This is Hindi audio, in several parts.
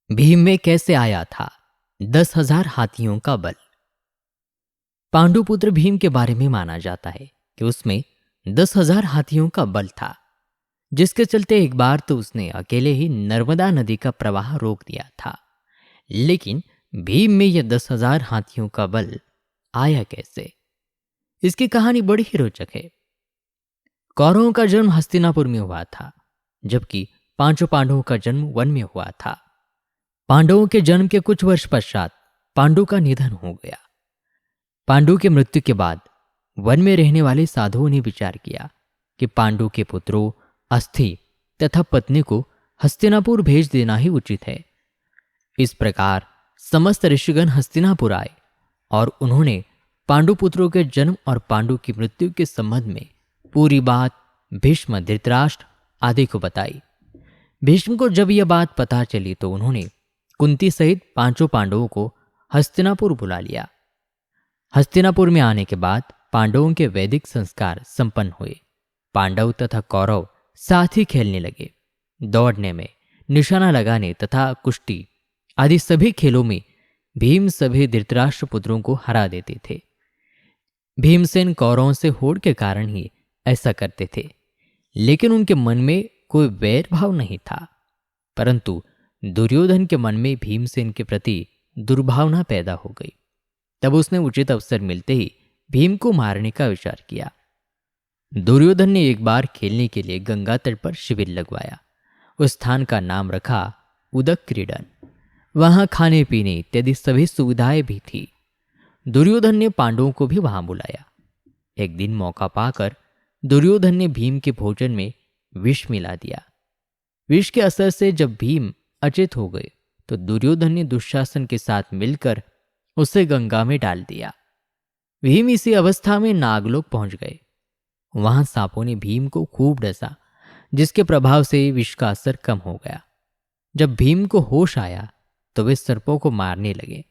भीम में कैसे आया था 10,000 हाथियों का बल। पांडुपुत्र भीम के बारे में माना जाता है कि उसमें 10,000 हाथियों का बल था, जिसके चलते एक बार तो उसने अकेले ही नर्मदा नदी का प्रवाह रोक दिया था। लेकिन भीम में यह 10,000 हाथियों का बल आया कैसे, इसकी कहानी बड़ी ही रोचक है। कौरवों का जन्म हस्तिनापुर में हुआ था, जबकि पांचों पांडवों का जन्म वन में हुआ था। पांडवों के जन्म के कुछ वर्ष पश्चात पांडु का निधन हो गया। पांडु की मृत्यु के बाद वन में रहने वाले साधुओं ने विचार किया कि पांडु के पुत्रों, अस्थि तथा पत्नी को हस्तिनापुर भेज देना ही उचित है। इस प्रकार समस्त ऋषिगण हस्तिनापुर आए और उन्होंने पांडु पुत्रों के जन्म और पांडु की मृत्यु के संबंध में पूरी बात भीष्म, धृतराष्ट्र आदि को बताई। भीष्म को जब यह बात पता चली तो उन्होंने कुंती सहित पांचों पांडवों को हस्तिनापुर बुला लिया। हस्तिनापुर में आने के बाद पांडवों के वैदिक संस्कार संपन्न हुए। पांडव तथा कौरव साथ ही खेलने लगे। दौड़ने में, निशाना लगाने तथा कुश्ती आदि सभी खेलों में भीम सभी धृतराष्ट्र पुत्रों को हरा देते थे। भीमसेन कौरवों से होड़ के कारण ही ऐसा करते थे, लेकिन उनके मन में कोई वैर भाव नहीं था। परंतु दुर्योधन के मन में भीमसेन के प्रति दुर्भावना पैदा हो गई। तब उसने उचित अवसर मिलते ही भीम को मारने का विचार किया। दुर्योधन ने एक बार खेलने के लिए गंगा तट पर शिविर लगवाया। उस स्थान का नाम रखा उदक क्रीडन। वहां खाने पीने इत्यादि सभी सुविधाएं भी थी। दुर्योधन ने पांडवों को भी वहां बुलाया। एक दिन मौका पाकर दुर्योधन ने भीम के भोजन में विष मिला दिया। विष के असर से जब भीम अचेत हो गए तो दुर्योधन ने दुशासन के साथ मिलकर उसे गंगा में डाल दिया। भीम इसी अवस्था में नागलोक पहुंच गए। वहां सांपों ने भीम को खूब डसा, जिसके प्रभाव से विष का असर कम हो गया। जब भीम को होश आया तो वे सर्पों को मारने लगे।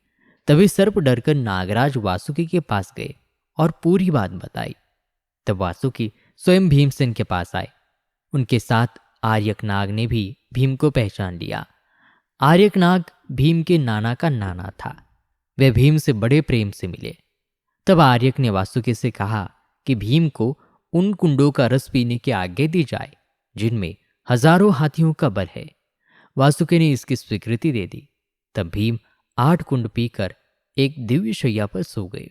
तभी सर्प डरकर नागराज वासुकी के पास गए और पूरी बात बताई। तब वासुकी स्वयं भीमसेन के पास आए। उनके साथ आर्यकनाग ने भी भीम को पहचान लिया। आर्यकनाग भीम के नाना का नाना था। वे भीम से बड़े प्रेम से मिले। तब आर्यक ने वासुकी से कहा कि भीम को उन कुंडों का रस पीने की आज्ञा दी जाए जिनमें हजारों हाथियों का बल है। वासुकी ने इसकी स्वीकृति दे दी। तब भीम 8 कुंड पीकर एक दिव्य शैया पर सो गए।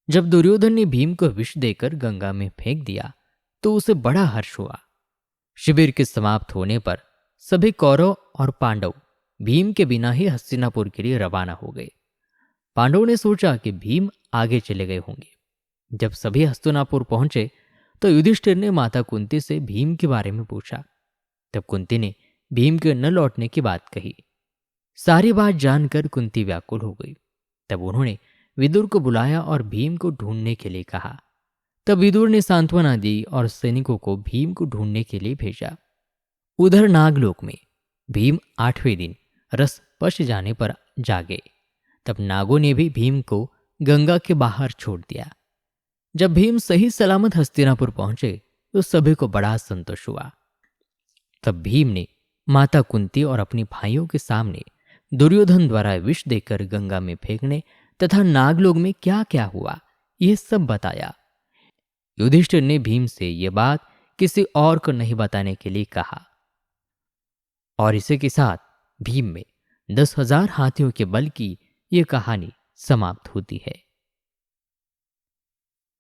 जब दुर्योधन ने भीम को विष देकर गंगा में फेंक दिया तो उसे बड़ा हर्ष हुआ। शिविर के समाप्त होने पर सभी कौरव और पांडव भीम के बिना ही हस्तिनापुर के लिए रवाना हो गए। पांडवों ने सोचा कि भीम आगे चले गए होंगे। जब सभी हस्तिनापुर पहुंचे तो युधिष्ठिर ने माता कुंती से भीम के बारे में पूछा। तब कुंती ने भीम के न लौटने की बात कही। सारी बात जानकर कुंती व्याकुल हो गई। तब उन्होंने विदुर को बुलाया और भीम को ढूंढने के लिए कहा। तब विदुर ने सांत्वना दी और सैनिकों को भीम को ढूंढने के लिए भेजा। उधर नागलोक में भीम 8वें दिन रस पच जाने पर जागे। तब नागों ने भी भीम को गंगा के बाहर छोड़ दिया। जब भीम सही सलामत हस्तिनापुर पहुंचे तो सभी को बड़ा संतोष हुआ। तब भीम ने माता कुंती और अपने भाइयों के सामने दुर्योधन द्वारा विष देकर गंगा में फेंकने तथा नागलोक में क्या क्या हुआ यह सब बताया। युधिष्ठिर ने भीम से यह बात किसी और को नहीं बताने के लिए कहा। और इसी के साथ भीम में 10,000 हाथियों के बल की यह कहानी समाप्त होती है।